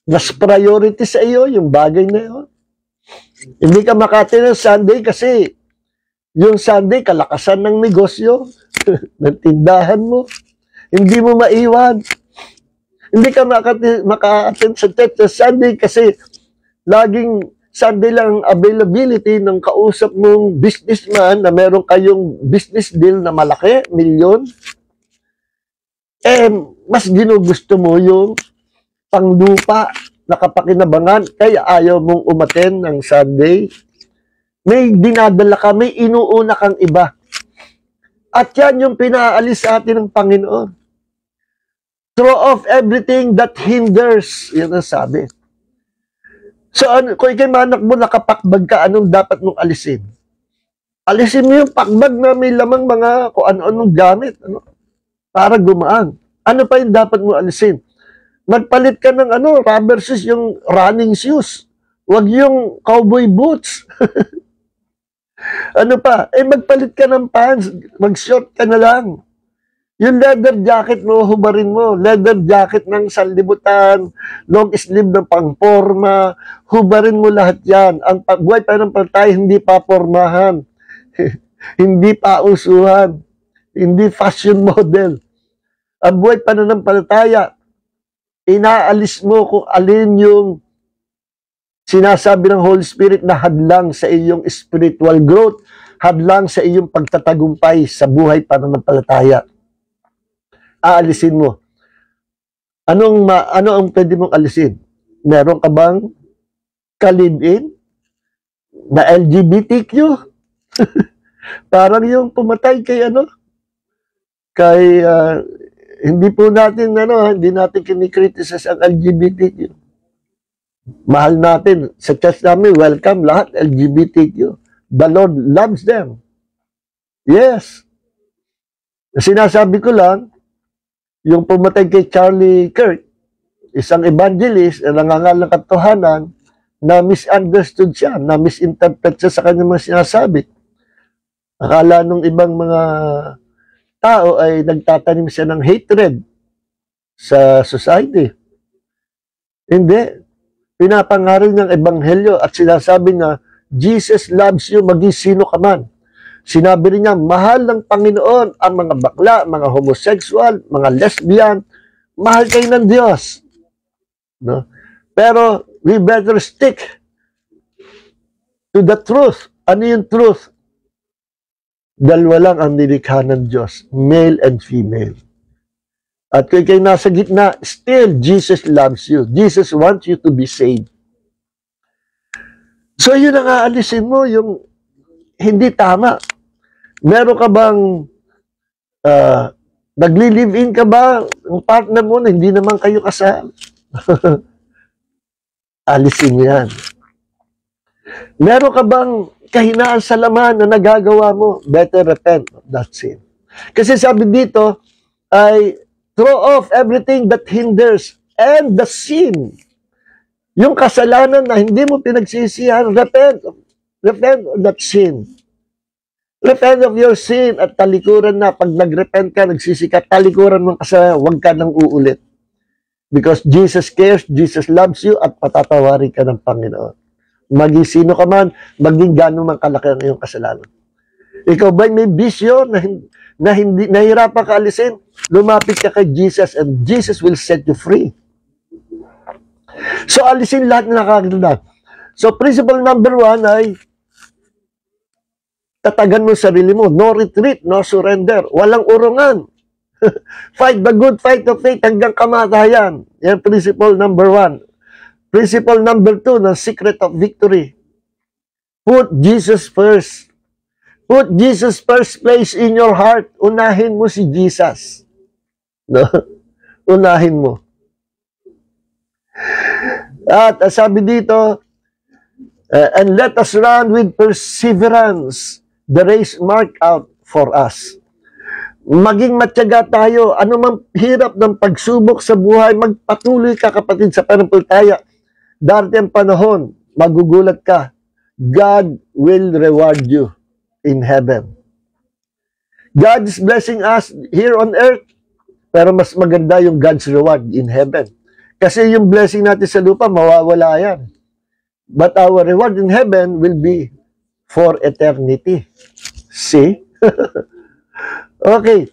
mas priority sa iyo, yung bagay na yun? Hindi ka makati ng Sunday kasi yung Sunday, kalakasan ng negosyo, ng tindahan mo. Hindi mo maiwan. Hindi ka maka-attend sa church sa Sunday kasi laging Sunday lang availability ng kausap mong businessman na meron kayong business deal na malaki, milyon. Mas ginugusto mo yung panglupa na kapakinabangan, kaya ayaw mong umaten ng Sunday. May dinadala ka, may inuuna kang iba. At yan yung pinaalis sa atin ng Panginoon. Throw off everything that hinders. Yan ang sabi. So, kung ikay manak mo, nakapakbag ka, anong dapat mong alisin? Alisin mo yung pakbag na may lamang mga kung ano-anong gamit. Para gumaan. Ano pa yung dapat mo alisin? Magpalit ka ng rubber shoes, yung running shoes. Huwag yung cowboy boots. Ano pa? Magpalit ka ng pants. Mag-short ka na lang. Yung leather jacket mo, hubarin mo. Leather jacket ng sanlibutan, long sleeve ng pangporma, hubarin mo lahat yan. Ang buhay pa ng pantay, hindi pa pormahan. Hindi pa usuhan. Hindi fashion model. Ang buhay pananampalataya, inaalis mo kung alin yung sinasabi ng Holy Spirit na hadlang sa iyong spiritual growth, hadlang sa iyong pagtatagumpay sa buhay pananampalataya. Aalisin mo. Ano ang pwede mong alisin? Meron ka bang ka-live-in na LGBTQ? Parang yung pumatay kay hindi po natin, hindi natin kinikriticize ang LGBTQ. Mahal natin. Sa church namin, welcome lahat, LGBTQ. The Lord loves them. Yes. Sinasabi ko lang, yung pumatay kay Charlie Kirk, isang evangelist, nangangal ng katotohanan, na misunderstood siya, na misinterpret siya sa kanyang mga sinasabi. Akala nung ibang mga tao ay nagtatanim siya ng hatred sa society. Hindi. Pinapangaral niyang ebanghelyo at sinasabi niya, Jesus loves you, maging sino ka man. Sinabi rin niya, mahal ng Panginoon ang mga bakla, mga homosexual, mga lesbian, mahal kayo ng Diyos. No? Pero we better stick to the truth. Ano yung truth? Dalawa lang ang nilikha ng Diyos, male and female. At kung kayo nasa gitna, still, Jesus loves you. Jesus wants you to be saved. So, yun ang aalisin mo, yung hindi tama. Meron ka bang, nagli-live-in ka ba? Ang partner mo na hindi naman kayo kasal. Alisin mo yan. Meron ka bang kahinaan sa laman na nagagawa mo? Better repent of that sin. Kasi sabi dito, ay throw off everything that hinders and the sin. Yung kasalanan na hindi mo pinagsisihan, repent of that sin. Repent of your sin at talikuran na. Pag nag-repent ka, nagsisikat, talikuran mo kasalanan, huwag ka nang uulit. Because Jesus cares, Jesus loves you, at patatawarin ka ng Panginoon. Maging sino ka man, maging gano'n man kalaki ang iyong kasalanan. Ikaw ba'y may bisyo na hindi nahirapan ka alisin? Lumapit ka kay Jesus and Jesus will set you free. So, alisin lahat na nakakaganda. So, principle number 1 ay tatagan mo sarili mo. No retreat, no surrender. Walang urungan. Fight the good fight of faith hanggang kamatayan. Yan principle number 1. Principle number 2 ng secret of victory. Put Jesus first. Put Jesus first place in your heart. Unahin mo si Jesus. No? Unahin mo. At sabi dito, and let us run with perseverance the race marked out for us. Maging matyaga tayo, anumang hirap ng pagsubok sa buhay, magpatuloy ka kapatid sa pananampalataya. Darating ang panahon, magugulat ka. God will reward you in heaven. God is blessing us here on earth, pero mas maganda yung God's reward in heaven. Kasi yung blessing natin sa lupa, mawawala yan. But our reward in heaven will be for eternity. See? Okay.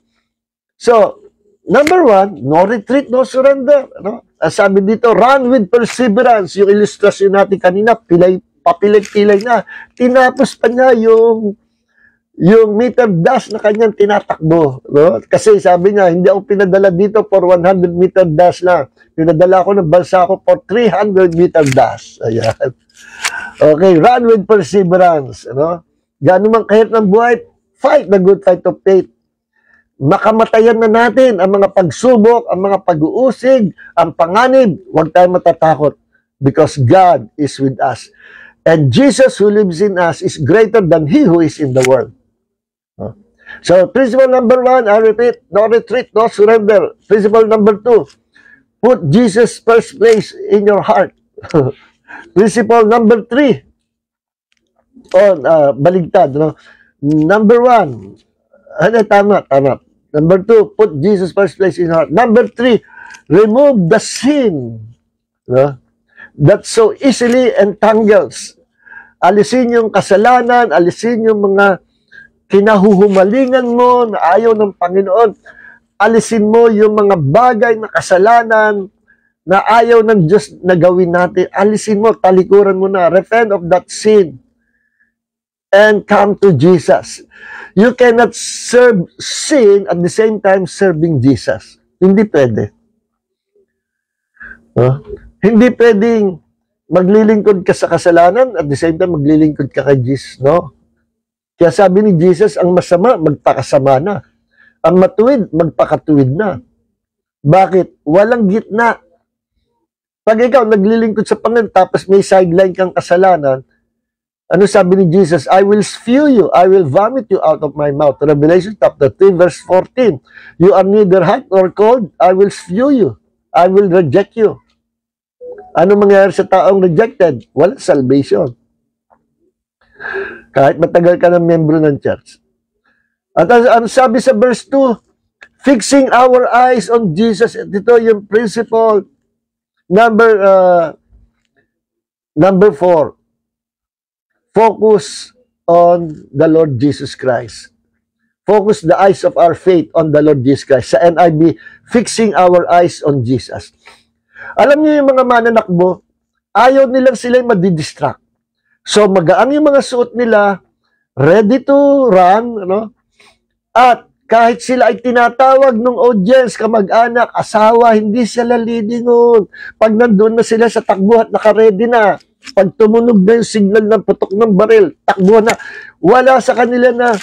So, number 1, no retreat, no surrender. No? Sabi dito, run with perseverance. Yung ilustrasyon natin kanina, papilay-pilay na. Tinapos pa niya yung meter dash na kanyang tinatakbo. No? Kasi sabi niya, hindi ako pinadala dito for 100 meter dash na. Pinadala ako ng bansa ko for 300 meter dash. Ayan. Okay, run with perseverance. Ano? Gano'n man kahit ng buhay, fight the good fight of faith. Makamatayan na natin ang mga pagsubok, ang mga pag-uusig, ang panganib. Huwag tayong matatakot because God is with us. And Jesus who lives in us is greater than he who is in the world. So, principle number 1, I repeat, no retreat, no surrender. Principle number 2, put Jesus first place in your heart. Principle number 3, baligtad, no? Number 1, tama. Number 2, put Jesus first place in your heart. Number 3, remove the sin, no? That so easily entangles. Alisin yung kasalanan, alisin yung mga kinahuhumalingan mo na ayaw ng Panginoon. Alisin mo yung mga bagay na kasalanan na ayaw ng Diyos na gawin natin. Alisin mo, talikuran mo na. Repent of that sin and come to Jesus. You cannot serve sin at the same time serving Jesus. Hindi pwede. Hindi pwedeng maglilingkod ka sa kasalanan at the same time maglilingkod ka kay Jesus. No? Kaya sabi ni Jesus, ang masama, magpakasama na. Ang matuwid, magpakatuwid na. Bakit? Walang gitna. Pag ikaw naglilingkod sa Panginoon tapos may sideline kang kasalanan, ano sabi ni Jesus? I will spew you. I will vomit you out of my mouth. Revelation chapter 3 verse 14. You are neither hot nor cold. I will spew you. I will reject you. Ano mangyayari sa taong rejected? Walang salvation. Kahit matagal ka ng membro ng church. At ano sabi sa verse 2? Fixing our eyes on Jesus. Ito yung principle. Number 4. Focus on the Lord Jesus Christ. Focus the eyes of our faith on the Lord Jesus Christ. Sa NIV, fixing our eyes on Jesus. Alam niyo yung mga mananakbo, ayaw nilang sila madidistract. So, magaang yung mga suot nila, ready to run, ano? At Kahit sila ay tinatawag ng audience, kamag-anak, asawa, hindi sila lilingon. Pag nandun na sila sa takbo at nakaredy na, pag tumunog na yung signal ng putok ng baril, takbo na. Wala sa kanila na,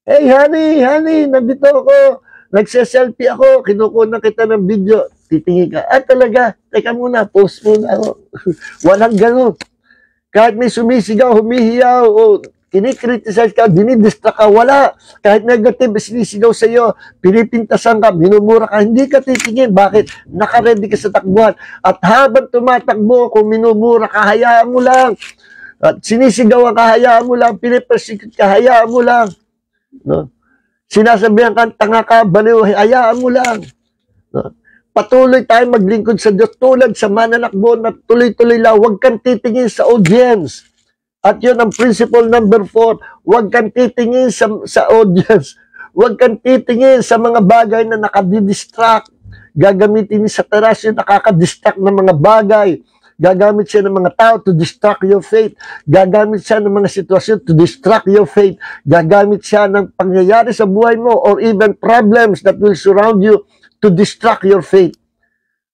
hey honey, nandito ako. Nagse-selfie ako, kinukunan kita ng video. Titingin ka, talaga, teka muna, post muna ako. Walang ganun. Kahit may sumisigaw, humihiyaw, o kinikriticize ka, dinidistract ka, wala. Kahit negative, sinisigaw sa iyo, pinipintasan ka, minumura ka, hindi ka titingin. Bakit? Nakaready ka sa takbuhan. At habang tumatakbo, kung minumura ka, hayaan mo lang. At sinisigaw ka, hayaan mo lang. Pinipersecute ka, hayaan mo lang. No? Sinasabihan ka, tanga ka, baliw, hayaan mo lang. No? Patuloy tayo maglingkod sa Diyos tulad sa mananakbo na tuloy-tuloy lang. Huwag kang titingin sa audience. At yun ang principle number 4. Huwag kang titingin sa audience. Huwag kang titingin sa mga bagay na nakadidistract. Gagamitin ni Satanas yung nakakadistract ng mga bagay. Gagamit siya ng mga tao to distract your faith. Gagamit siya ng mga sitwasyon to distract your faith. Gagamit siya ng pangyayari sa buhay mo or even problems that will surround you to distract your faith.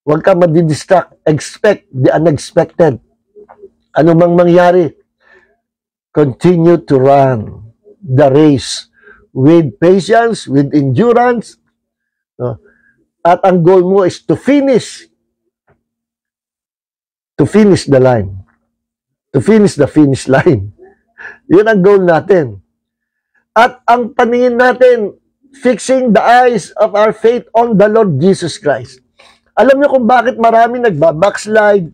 Huwag ka madidistract. Expect the unexpected. Ano mang mangyari, continue to run the race with patience, with endurance. No? At ang goal mo is to finish the line. To finish the finish line. Yun ang goal natin. At ang paningin natin, fixing the eyes of our faith on the Lord Jesus Christ. Alam niyo kung bakit marami nagbabackslide,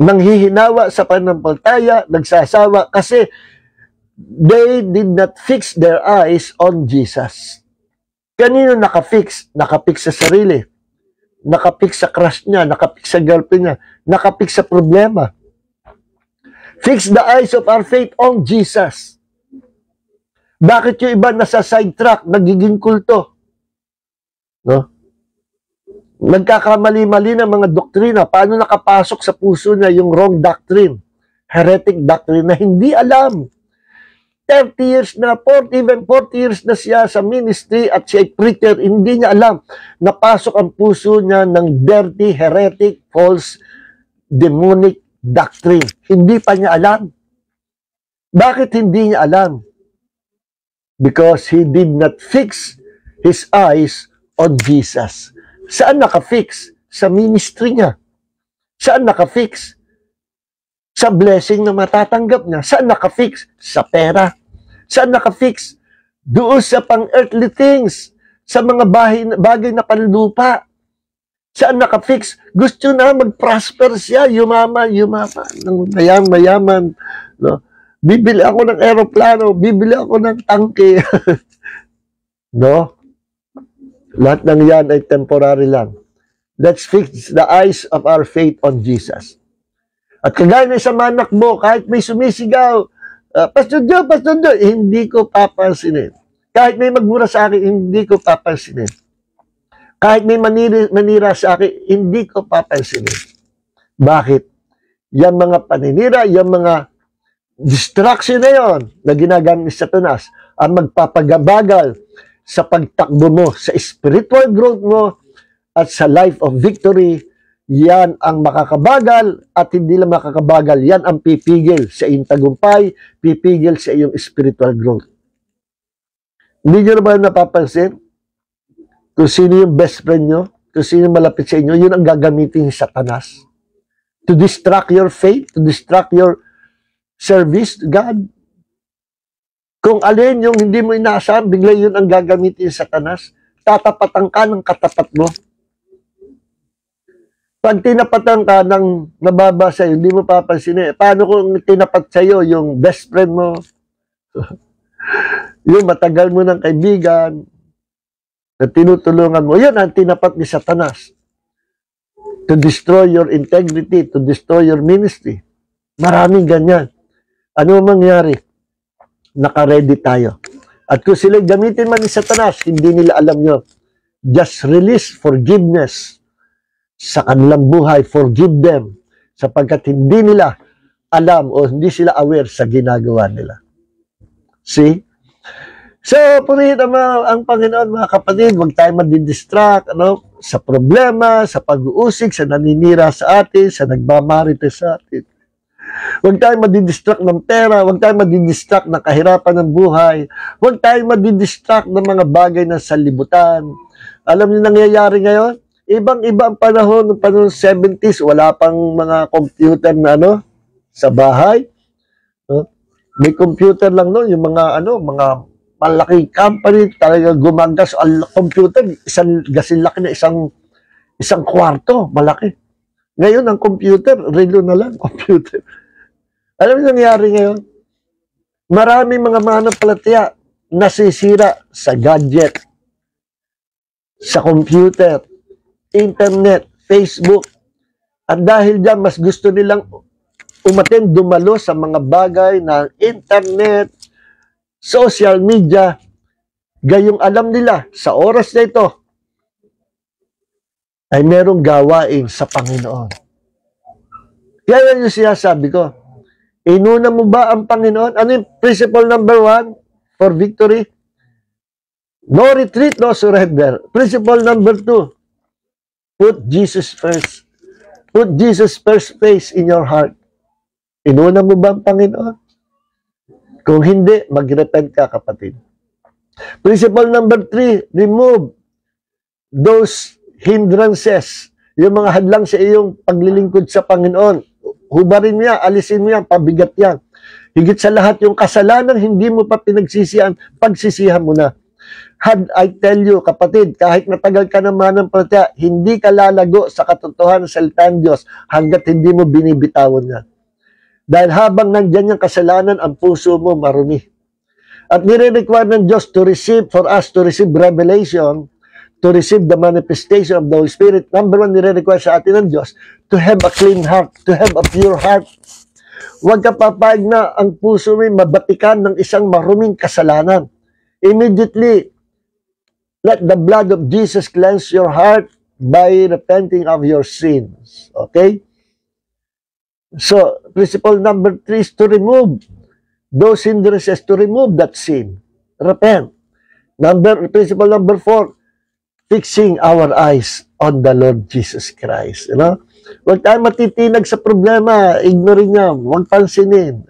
nanghihinawa sa pananampalataya, nagsasawa, kasi they did not fix their eyes on Jesus. Kanino nakafix? Nakafix sa sarili. Nakapik sa crush niya, nakapik sa girlfriend niya, nakapik sa problema. Fix the eyes of our faith on Jesus. Bakit yung iba nasa sidetrack, nagiging kulto? No? Nagkakamali-mali ng mga doktrina. Paano nakapasok sa puso niya yung wrong doctrine? Heretic doctrine na hindi alam. 30 years na, 40 years na siya sa ministry at siya preacher, hindi niya alam. Napasok ang puso niya ng dirty, heretic, false, demonic doctrine. Hindi pa niya alam. Bakit hindi niya alam? Because he did not fix his eyes on Jesus. Saan nakafix? Sa ministry niya. Saan nakafix? Sa blessing na matatanggap niya. Saan nakafix? Sa pera. Saan nakafix? Doon sa pang-earthly things. Sa mga bagay na panlupa. Saan nakafix? Gusto na mag-prosper siya. Yumaman. Mayaman. No? Bibili ako ng aeroplano. Bibili ako ng tangke. No? Lahat ng yan ay temporary lang. Let's fix the eyes of our faith on Jesus. At kagaya na sa manakbo, kahit may sumisigaw, Pastor Joe, hindi ko papansinin. Kahit may magmura sa akin, hindi ko papansinin. Kahit may manira sa akin, hindi ko papansinin. Bakit? Yung mga paninira, yung mga distraction na yon na ginagamit ni Satanas, ang magpapagabagal sa pagtakbo mo, sa spiritual growth mo, at sa life of victory. Yan ang makakabagal, at hindi lang makakabagal, yan ang pipigil sa iyong tagumpay, pipigil sa iyong spiritual growth. Hindi nyo naman napapansin kung sino yung best friend nyo, kung sino yung malapit sa inyo, yun ang gagamitin ni Satanas to distract your faith, to distract your service to God. Kung alin yung hindi mo inaasahan, bigla yun ang gagamitin ni Satanas. Tatapatan ka ng katapat mo. Pag tinapatan ka ng nababa sa'yo, hindi mo papansinin. Paano kung tinapat sa'yo yung best friend mo? Yung matagal mo ng kaibigan, na tinutulungan mo, yun ang tinapat ni Satanas. To destroy your integrity, to destroy your ministry. Maraming ganyan. Ano mangyari? Naka-ready tayo. At kung sila gamitin man ni Satanas, hindi nila alam yun. Just release forgiveness sa kanilang buhay, forgive them, sapagkat hindi nila alam o hindi sila aware sa ginagawa nila. See? So, purihin ang Panginoon, mga kapatid. Huwag tayo madidistract sa problema, sa pag-uusig, sa naninira sa atin, sa nagmamarites sa atin. Huwag tayo madidistract ng pera, huwag tayo madidistract ng kahirapan ng buhay, huwag tayo madidistract ng mga bagay na sa libutan. Alam niyo nangyayari ngayon? Ibang-iba ang panahon, ng panahon 70s, wala pang mga computer na sa bahay. May computer lang yung mga malaking company talaga gumagas ang computer, gasin laki na isang kwarto, malaki. Ngayon ang computer, relo na lang, computer. Alam niyo nangyayari ngayon? Maraming mga manampalataya nasisira sa gadget, sa computer, internet, Facebook. At dahil dyan, mas gusto nilang dumalo sa mga bagay ng internet, social media, gayong alam nila sa oras na ito ay merong gawain sa Panginoon. Kaya yung sinasabi ko, inuna mo ba ang Panginoon? Ano yung principle number 1 for victory? No retreat, no surrender. Principle number 2, put Jesus first. Put Jesus first place in your heart. Inuna mo ba ang Panginoon? Kung hindi, mag-repent ka, kapatid. Principle number 3, remove those hindrances, yung mga hadlang sa iyong paglilingkod sa Panginoon. Hubarin mo yan, alisin mo yan, pabigat yan. Higit sa lahat, yung kasalanan, hindi mo pa pinagsisihan, pagsisihan mo na. Had I tell you, kapatid, kahit matagal ka naman ng palataya, hindi ka lalago sa katotohanan ng salita ng Diyos hanggat hindi mo binibitawan yan. Dahil habang nandyan yung kasalanan, ang puso mo marumi. At nire-require ng Diyos for us to receive revelation, to receive the manifestation of the Holy Spirit. Number 1, nire-require sa atin ng Diyos to have a clean heart, to have a pure heart. Huwag ka papayag na ang puso mo mabatikan ng isang maruming kasalanan. Immediately, let the blood of Jesus cleanse your heart by repenting of your sins. Okay? So, principle number 3 is to remove those hindrances, to remove that sin. Repent. Principle number 4, fixing our eyes on the Lord Jesus Christ. Huwag tayo matitinag sa problema, ignorin niya, huwag pansinin.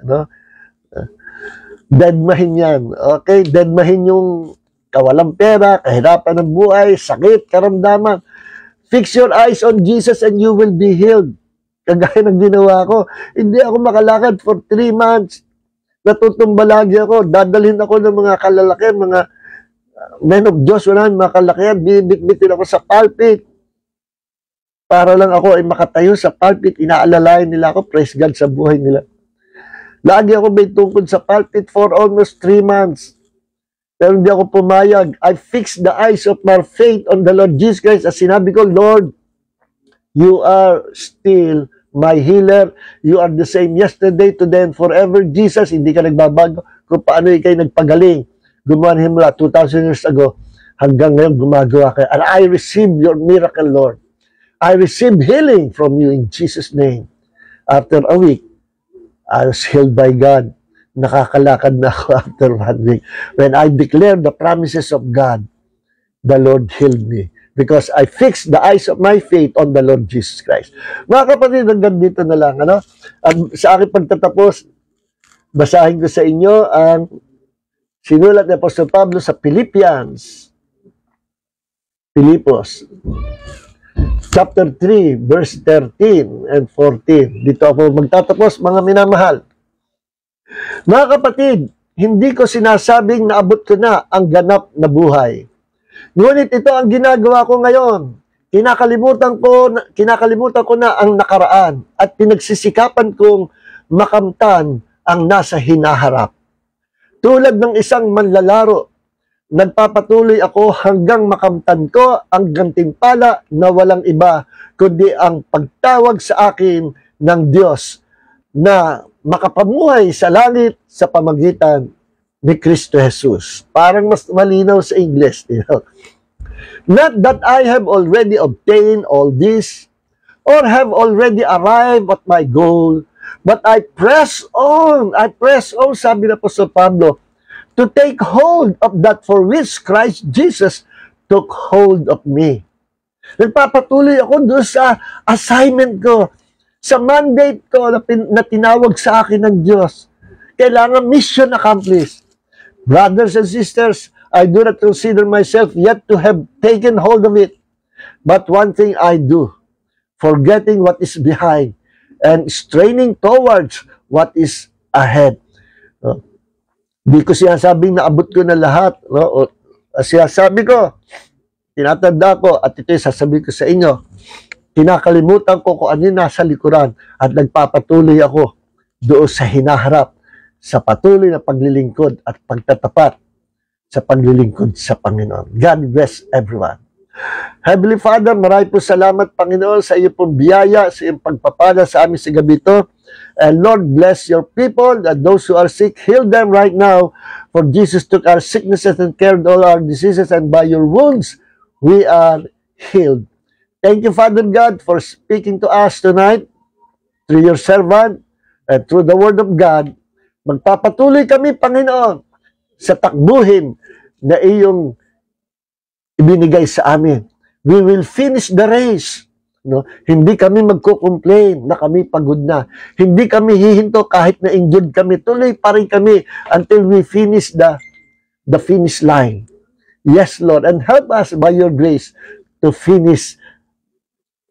Deadmahin yan. Okay? Deadmahin yung kawalang pera, kahirapan ng buhay, sakit, karamdaman. Fix your eyes on Jesus and you will be healed. Kagaya ng ginawa ko. Hindi ako makalakad for 3 months. Natutumba lagi ako. Dadalhin ako ng mga kalalakihan, mga men of Diyos, mga kalalakihan. Binibitbitin ako sa pulpit. Para lang ako ay makatayo sa pulpit. Inaalalayan nila ako. Praise God sa buhay nila. Lagi ako may tungkod sa pulpit for almost 3 months. Pero hindi ako pumayag. I fixed the eyes of my faith on the Lord Jesus Christ. As sinabi ko, Lord, you are still my healer. You are the same yesterday, today, and forever. Jesus, hindi ka nagbabago. Kung paano ikay nagpagaling. Gumawa niyo mula 2,000 years ago. Hanggang ngayon, gumagawa kayo. And I receive your miracle, Lord. I receive healing from you in Jesus' name. After a week, I was healed by God. Nakakalakad na ako after 1 week. When I declare the promises of God, the Lord healed me. Because I fixed the eyes of my faith on the Lord Jesus Christ. Mga kapatid, hanggang dito na lang. At sa aking pagtatapos, basahin ko sa inyo ang sinulat ni Apostol Pablo sa Philippians. Filipos. Chapter 3, verse 13 and 14. Dito ako magtatapos, mga minamahal. Mga kapatid, hindi ko sinasabing naabot ko na ang ganap na buhay. Ngunit ito ang ginagawa ko ngayon. Kinakalimutan ko na ang nakaraan at pinagsisikapan kong makamtan ang nasa hinaharap. Tulad ng isang manlalaro, nagpapatuloy ako hanggang makamtan ko ang gantimpala na walang iba, kundi ang pagtawag sa akin ng Diyos na makapamuhay sa langit sa pamagitan ni Kristo Jesus. Parang mas malinaw sa English. Not that I have already obtained all this or have already arrived at my goal, but I press on, sabi na po sa Pablo, to take hold of that for which Christ Jesus took hold of me. Nagpapatuloy ako doon sa assignment ko, sa mandate ko na tinawag sa akin ng Diyos. Kailangan mission accomplished. Brothers and sisters, I do not consider myself yet to have taken hold of it. But one thing I do, forgetting what is behind and straining towards what is ahead. Di ko sinasabing naabot ko na lahat. No? Sinasabi ko, tinatanda ko, at ito'y sasabihin ko sa inyo, kinakalimutan ko kung ano yung nasa likuran at nagpapatuloy ako doon sa hinaharap, sa patuloy na paglilingkod at pagtatapat sa paglilingkod sa Panginoon. God bless everyone. Heavenly Father, marami po salamat, Panginoon, sa iyo pong biyaya, sa iyong pagpapala sa amin sa gabi ito. And Lord, bless your people, and those who are sick, heal them right now. For Jesus took our sicknesses and carried all our diseases, and by your wounds, we are healed. Thank you, Father God, for speaking to us tonight through your servant and through the Word of God. Magpapatuloy kami, Panginoon, sa takbuhin na iyong ibinigay sa amin. We will finish the race. No? Hindi kami magko-complain na kami pagod na. Hindi kami hihinto kahit na injured kami. Tuloy pa rin kami until we finish the finish line. Yes, Lord. And help us by your grace to finish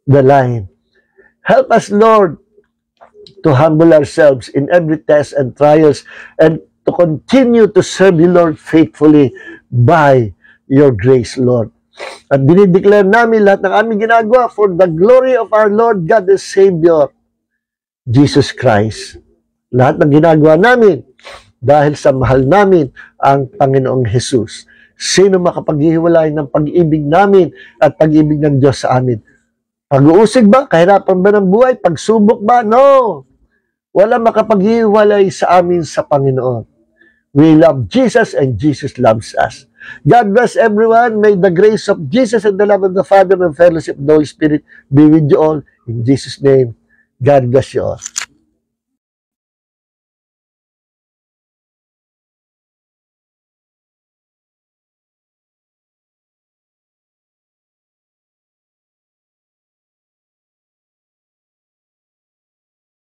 the line. Help us, Lord, to humble ourselves in every test and trials and to continue to serve you, Lord, faithfully by your grace, Lord. At dinideclare namin lahat ng aming ginagawa for the glory of our Lord God the Savior, Jesus Christ. Lahat ng ginagawa namin dahil sa mahal namin ang Panginoong Jesus. Sino makapaghihiwalay ng pag-ibig namin at pag-ibig ng Diyos sa amin? Pag-uusig ba? Kahirapan ba ng buhay? Pagsubok ba? No! Wala makapaghihiwalay sa amin sa Panginoon. We love Jesus and Jesus loves us. God bless everyone. May the grace of Jesus and the love of the Father and fellowship of the Holy Spirit be with you all. In Jesus' name, God bless you all.